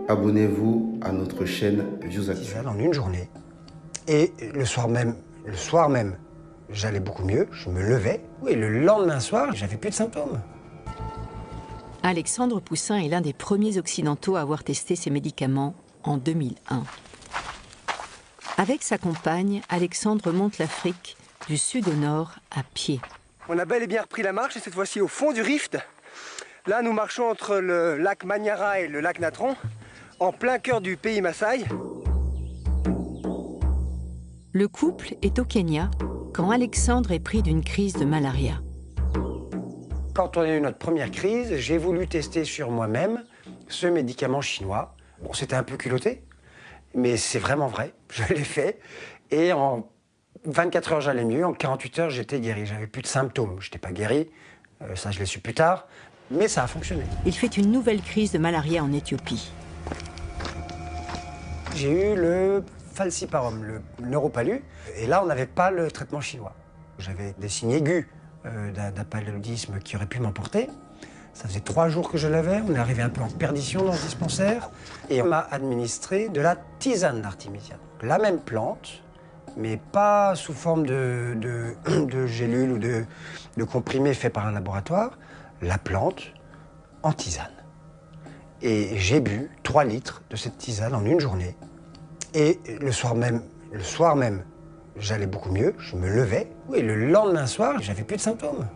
abonnez-vous à notre chaîne Views Actu. En une journée. Et le soir même, j'allais beaucoup mieux, je me levais. Et le lendemain soir, j'avais plus de symptômes. Alexandre Poussin est l'un des premiers occidentaux à avoir testé ces médicaments en 2001. Avec sa compagne, Alexandre monte l'Afrique du sud au nord à pied. On a bel et bien repris la marche et cette fois-ci au fond du rift. Là, nous marchons entre le lac Manyara et le lac Natron, en plein cœur du pays Maasai. Le couple est au Kenya quand Alexandre est pris d'une crise de malaria. Quand on a eu notre première crise, j'ai voulu tester sur moi-même ce médicament chinois. Bon, c'était un peu culotté, mais c'est vraiment vrai. Je l'ai fait et en 24 heures, j'allais mieux. En 48 heures, j'étais guéri. J'avais plus de symptômes. Je n'étais pas guéri, ça je l'ai su plus tard, mais ça a fonctionné. Il fait une nouvelle crise de malaria en Éthiopie. J'ai eu le falciparum, le neuropalu, et là, on n'avait pas le traitement chinois. J'avais des signes aigus d'un paludisme qui aurait pu m'emporter. Ça faisait 3 jours que je l'avais, on est arrivé un peu en perdition dans ce dispensaire, et on m'a administré de la tisane d'artémisia. La même plante, mais pas sous forme de gélules ou de comprimés faits par un laboratoire, la plante en tisane. Et j'ai bu 3 litres de cette tisane en une journée. Et le soir même, j'allais beaucoup mieux, je me levais. Et le lendemain soir, j'avais plus de symptômes.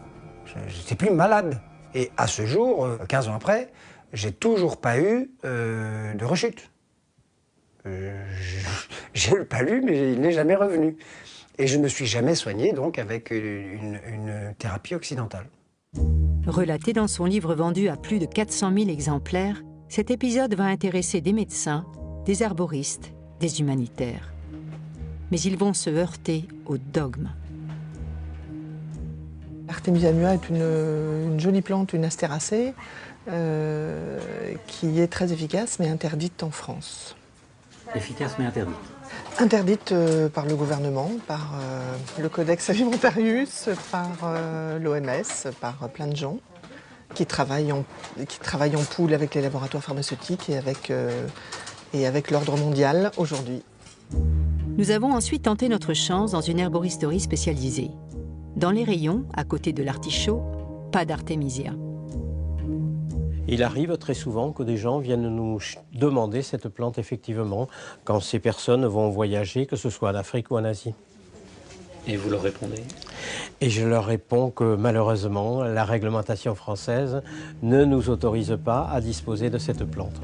J'étais plus malade. Et à ce jour, 15 ans après, j'ai toujours pas eu de rechute. J'ai le palu, mais il n'est jamais revenu. Et je ne me suis jamais soigné donc avec une thérapie occidentale. Relaté dans son livre vendu à plus de 400 000 exemplaires, cet épisode va intéresser des médecins, des arboristes, des humanitaires. Mais ils vont se heurter au dogme. L'artémisia annua est une jolie plante, une astéracée, qui est très efficace mais interdite en France. Efficace mais interdite. Interdite par le gouvernement, par le Codex Alimentarius, par l'OMS, par plein de gens qui travaillent en poule avec les laboratoires pharmaceutiques et avec l'ordre mondial aujourd'hui. Nous avons ensuite tenté notre chance dans une herboristerie spécialisée. Dans les rayons, à côté de l'artichaut, pas d'artémisia. Il arrive très souvent que des gens viennent nous demander cette plante, effectivement, quand ces personnes vont voyager, que ce soit en Afrique ou en Asie. Et vous leur répondez? Et je leur réponds que malheureusement, la réglementation française ne nous autorise pas à disposer de cette plante.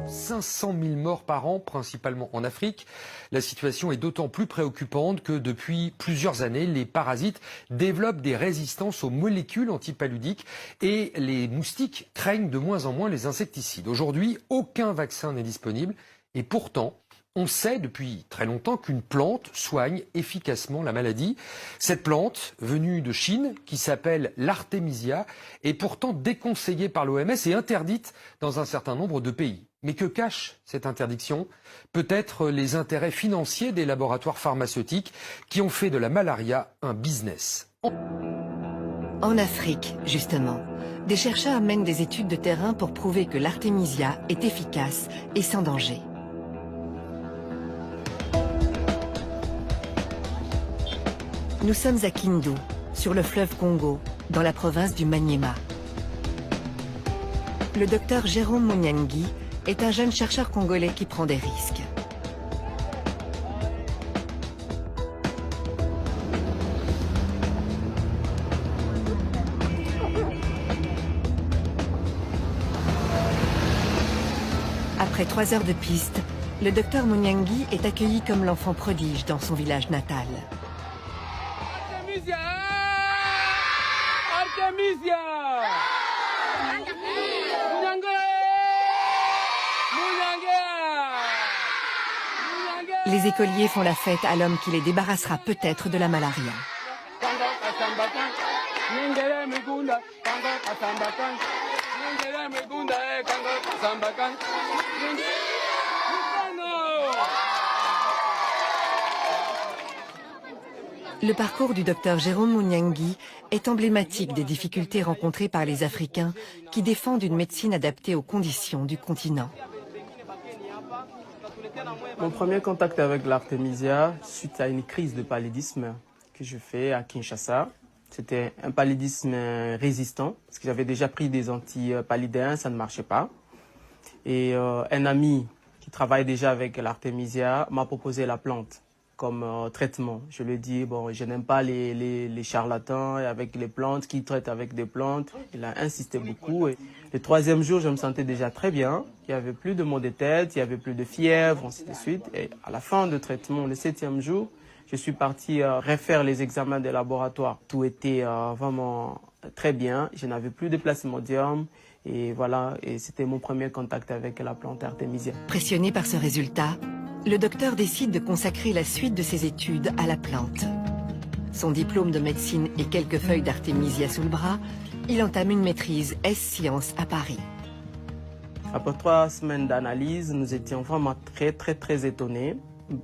500 000 morts par an, principalement en Afrique. La situation est d'autant plus préoccupante que depuis plusieurs années, les parasites développent des résistances aux molécules antipaludiques et les moustiques craignent de moins en moins les insecticides. Aujourd'hui, aucun vaccin n'est disponible et pourtant, on sait depuis très longtemps qu'une plante soigne efficacement la maladie. Cette plante, venue de Chine, qui s'appelle l'artémisia, est pourtant déconseillée par l'OMS et interdite dans un certain nombre de pays. Mais que cache cette interdiction? Peut-être les intérêts financiers des laboratoires pharmaceutiques qui ont fait de la malaria un business. En Afrique, justement, des chercheurs mènent des études de terrain pour prouver que l'artémisia est efficace et sans danger. Nous sommes à Kindu, sur le fleuve Congo, dans la province du Maniema. Le docteur Jérôme Munyangi est un jeune chercheur congolais qui prend des risques. Après 3 heures de piste, le docteur Munyangi est accueilli comme l'enfant prodige dans son village natal. Artémisia! Artémisia! Les écoliers font la fête à l'homme qui les débarrassera peut-être de la malaria. Le parcours du docteur Jérôme Munyangi est emblématique des difficultés rencontrées par les Africains qui défendent une médecine adaptée aux conditions du continent. Mon premier contact avec l'Artemisia, suite à une crise de paludisme que je fais à Kinshasa. C'était un paludisme résistant, parce que j'avais déjà pris des antipaludéens, ça ne marchait pas. Et un ami qui travaille déjà avec l'Artemisia m'a proposé la plante comme traitement. Je lui ai dit, bon, je n'aime pas les charlatans avec les plantes, qui traitent avec des plantes. Il a insisté beaucoup. Et le troisième jour, je me sentais déjà très bien. Il n'y avait plus de maux de tête, il n'y avait plus de fièvre, ainsi de suite. Et à la fin du traitement, le 7e jour, je suis parti refaire les examens des laboratoires. Tout était vraiment très bien. Je n'avais plus de plasmodium. Et voilà, et c'était mon premier contact avec la plante Artemisia. Pressionné par ce résultat, le docteur décide de consacrer la suite de ses études à la plante. Son diplôme de médecine et quelques feuilles d'Artemisia sous le bras, il entame une maîtrise S-Sciences à Paris. Après 3 semaines d'analyse, nous étions vraiment très étonnés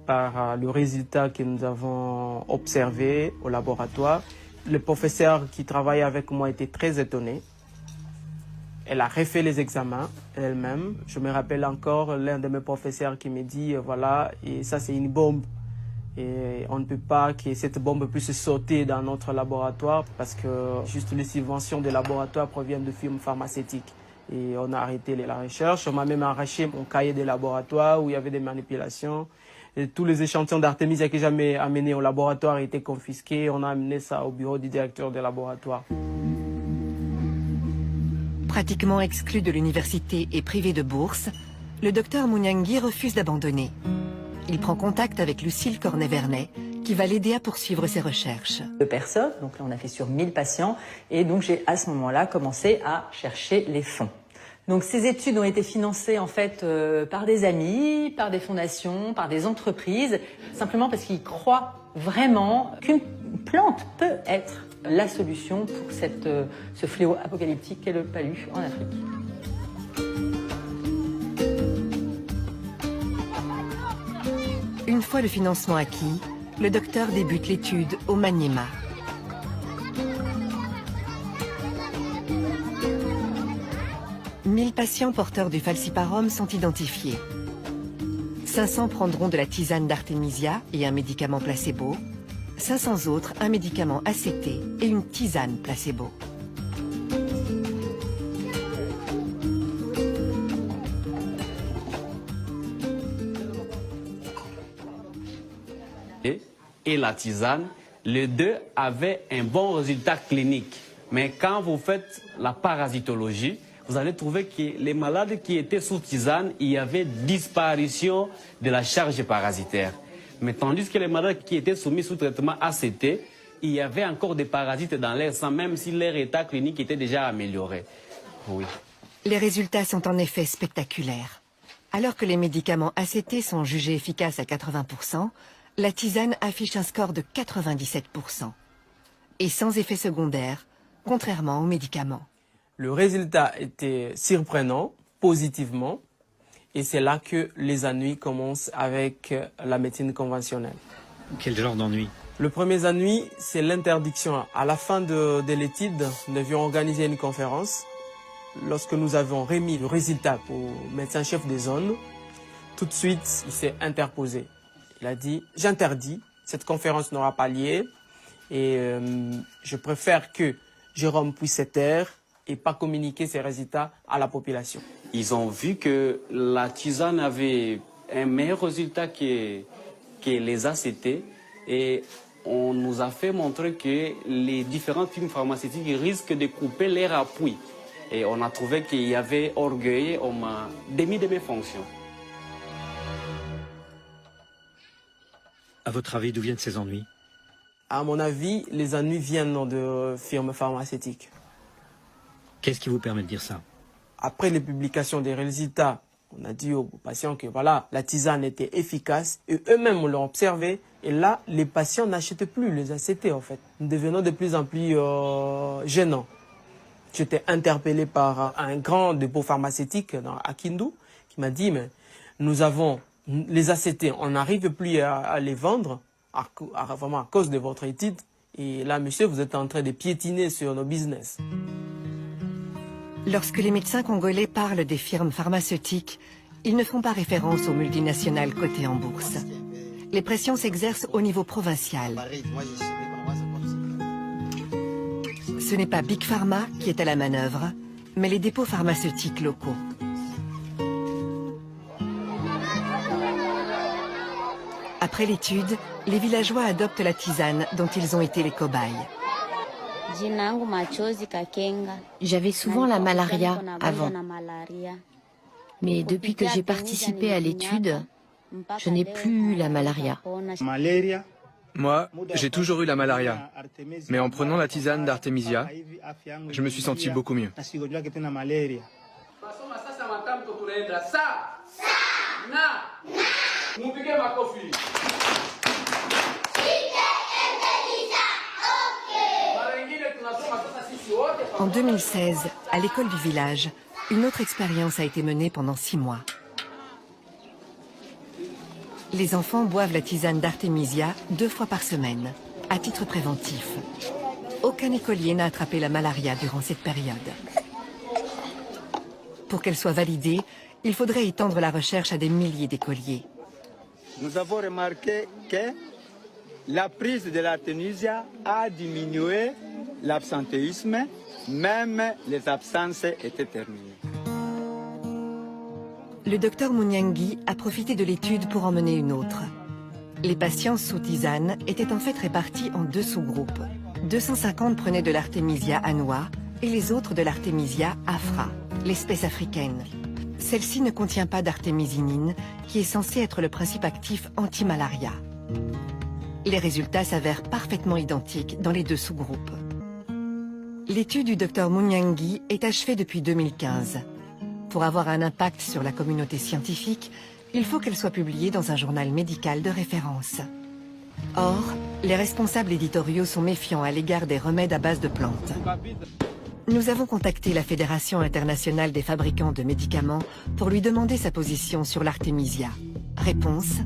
par le résultat que nous avons observé au laboratoire. Le professeur qui travaillait avec moi était très étonné. Elle a refait les examens elle-même. Je me rappelle encore l'un de mes professeurs qui me dit, voilà, et ça c'est une bombe. Et on ne peut pas que cette bombe puisse sauter dans notre laboratoire parce que juste les subventions des laboratoires proviennent de firmes pharmaceutiques. Et on a arrêté la recherche. On m'a même arraché mon cahier de laboratoire où il y avait des manipulations. Et tous les échantillons d'Artemisia que j'avais amenés au laboratoire étaient confisqués. On a amené ça au bureau du directeur des laboratoires. Pratiquement exclu de l'université et privé de bourse, le docteur Mouniangui refuse d'abandonner. Il prend contact avec Lucille Cornet-Vernet, qui va l'aider à poursuivre ses recherches. De personnes, donc là on a fait sur 1000 patients, et donc j'ai à ce moment-là commencé à chercher les fonds. Donc ces études ont été financées en fait par des amis, par des fondations, par des entreprises, simplement parce qu'ils croient vraiment qu'une plante peut être la solution pour ce fléau apocalyptique qu'est le palu en Afrique. Une fois le financement acquis, le docteur débute l'étude au Maniema. « 1000 patients porteurs du falciparum sont identifiés. 500 prendront de la tisane d'Artemisia et un médicament placebo. 500 autres, un médicament ACT et une tisane placebo. Et la tisane, les deux avaient un bon résultat clinique. Mais quand vous faites la parasitologie, vous allez trouver que les malades qui étaient sous tisane, il y avait disparition de la charge parasitaire. Mais tandis que les malades qui étaient soumis sous traitement ACT, il y avait encore des parasites dans l'air sang, même si leur état clinique était déjà amélioré. Oui. Les résultats sont en effet spectaculaires. Alors que les médicaments ACT sont jugés efficaces à 80%, la tisane affiche un score de 97%. Et sans effet secondaire, contrairement aux médicaments. Le résultat était surprenant, positivement. Et c'est là que les ennuis commencent avec la médecine conventionnelle. Quel genre d'ennui? Le premier ennui, c'est l'interdiction. À la fin de l'étude, nous devions organiser une conférence. Lorsque nous avons remis le résultat au médecin-chef des zones, tout de suite, il s'est interposé. Il a dit, j'interdis, cette conférence n'aura pas lieu et je préfère que Jérôme puisse se taire et pas communiquer ses résultats à la population. Ils ont vu que la tisane avait un meilleur résultat que les ACT et on nous a fait montrer que les différentes firmes pharmaceutiques risquent de couper leur appui. Et on a trouvé qu'il y avait orgueil, on m'a démis de mes fonctions. À votre avis, d'où viennent ces ennuis? À mon avis, les ennuis viennent de firmes pharmaceutiques. Qu'est-ce qui vous permet de dire ça? Après les publications des résultats, on a dit aux patients que voilà, la tisane était efficace et eux-mêmes l'ont observé. Et là, les patients n'achètent plus les ACT en fait. Nous devenons de plus en plus gênants. J'étais interpellé par un grand dépôt pharmaceutique à Kindu qui m'a dit mais nous avons les ACT, on n'arrive plus à les vendre vraiment à cause de votre étude. Et là, monsieur, vous êtes en train de piétiner sur nos business. Lorsque les médecins congolais parlent des firmes pharmaceutiques, Ils ne font pas référence aux multinationales cotées en bourse. Les pressions s'exercent au niveau provincial. Ce n'est pas Big Pharma qui est à la manœuvre, mais les dépôts pharmaceutiques locaux. Après l'étude, les villageois adoptent la tisane dont ils ont été les cobayes. J'avais souvent la malaria avant. Mais depuis que j'ai participé à l'étude, je n'ai plus eu la malaria. Moi, j'ai toujours eu la malaria. Mais en prenant la tisane d'Artemisia, je me suis senti beaucoup mieux. En 2016, à l'école du village, une autre expérience a été menée pendant 6 mois. Les enfants boivent la tisane d'Artemisia 2 fois par semaine, à titre préventif. Aucun écolier n'a attrapé la malaria durant cette période. Pour qu'elle soit validée, il faudrait étendre la recherche à des milliers d'écoliers. Nous avons remarqué que la prise de l'Artemisia a diminué l'absentéisme, même les absences étaient terminées. Le docteur Munyangi a profité de l'étude pour en mener une autre. Les patients sous tisane étaient en fait répartis en 2 sous-groupes. 250 prenaient de l'Artemisia annua et les autres de l'Artemisia afra, l'espèce africaine. Celle-ci ne contient pas d'artémisinine, qui est censée être le principe actif anti-malaria. Les résultats s'avèrent parfaitement identiques dans les 2 sous-groupes. L'étude du docteur Munyangi est achevée depuis 2015. Pour avoir un impact sur la communauté scientifique, il faut qu'elle soit publiée dans un journal médical de référence. Or, les responsables éditoriaux sont méfiants à l'égard des remèdes à base de plantes. Nous avons contacté la Fédération internationale des fabricants de médicaments pour lui demander sa position sur l'Artemisia. Réponse: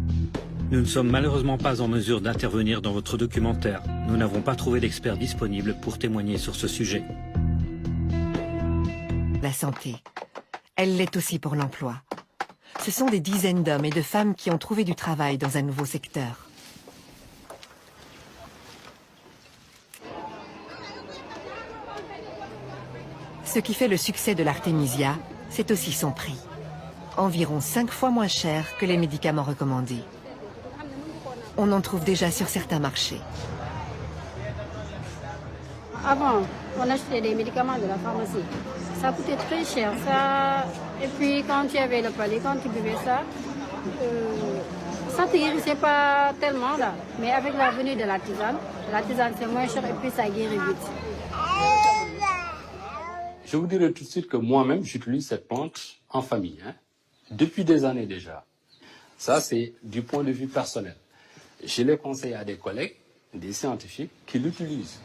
Nous ne sommes malheureusement pas en mesure d'intervenir dans votre documentaire. Nous n'avons pas trouvé d'experts disponibles pour témoigner sur ce sujet. La santé. Elle l'est aussi pour l'emploi. Ce sont des dizaines d'hommes et de femmes qui ont trouvé du travail dans un nouveau secteur. Ce qui fait le succès de l'Artemisia, c'est aussi son prix. Environ 5 fois moins cher que les médicaments recommandés. On en trouve déjà sur certains marchés. Avant, on achetait des médicaments de la pharmacie. Ça coûtait très cher. Ça... Et puis quand tu avais le palais, quand tu buvais ça, ça ne te guérissait pas tellement là. Mais avec la venue de la tisane c'est moins cher et puis ça guérit vite. Je vous dirai tout de suite que moi-même, j'utilise cette plante en famille, depuis des années déjà. Ça, c'est du point de vue personnel. Je l'ai conseillé à des collègues, des scientifiques, qui l'utilisent.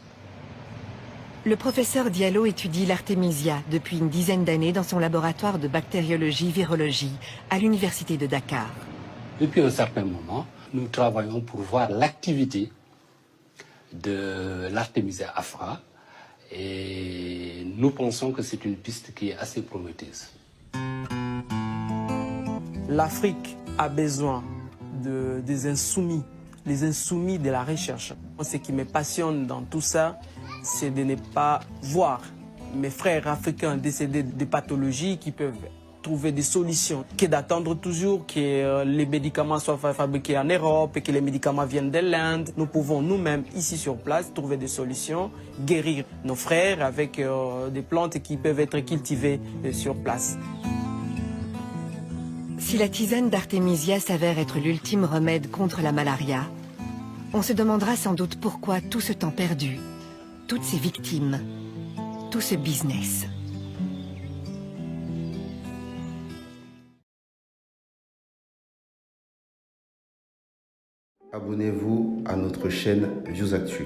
Le professeur Diallo étudie l'Artemisia depuis une dizaine d'années dans son laboratoire de bactériologie-virologie à l'université de Dakar. Depuis un certain moment, nous travaillons pour voir l'activité de l'Artemisia afra et nous pensons que c'est une piste qui est assez prometteuse. L'Afrique a besoin des insoumis, les insoumis de la recherche. Ce qui me passionne dans tout ça, c'est de ne pas voir mes frères africains décédés de pathologies qui peuvent trouver des solutions, que d'attendre toujours que les médicaments soient fabriqués en Europe et que les médicaments viennent de l'Inde. Nous pouvons nous-mêmes, ici sur place, trouver des solutions, guérir nos frères avec des plantes qui peuvent être cultivées sur place. Si la tisane d'Artemisia s'avère être l'ultime remède contre la malaria, on se demandera sans doute pourquoi tout ce temps perdu, toutes ces victimes, tout ce business. Abonnez-vous à notre chaîne ViewsActu.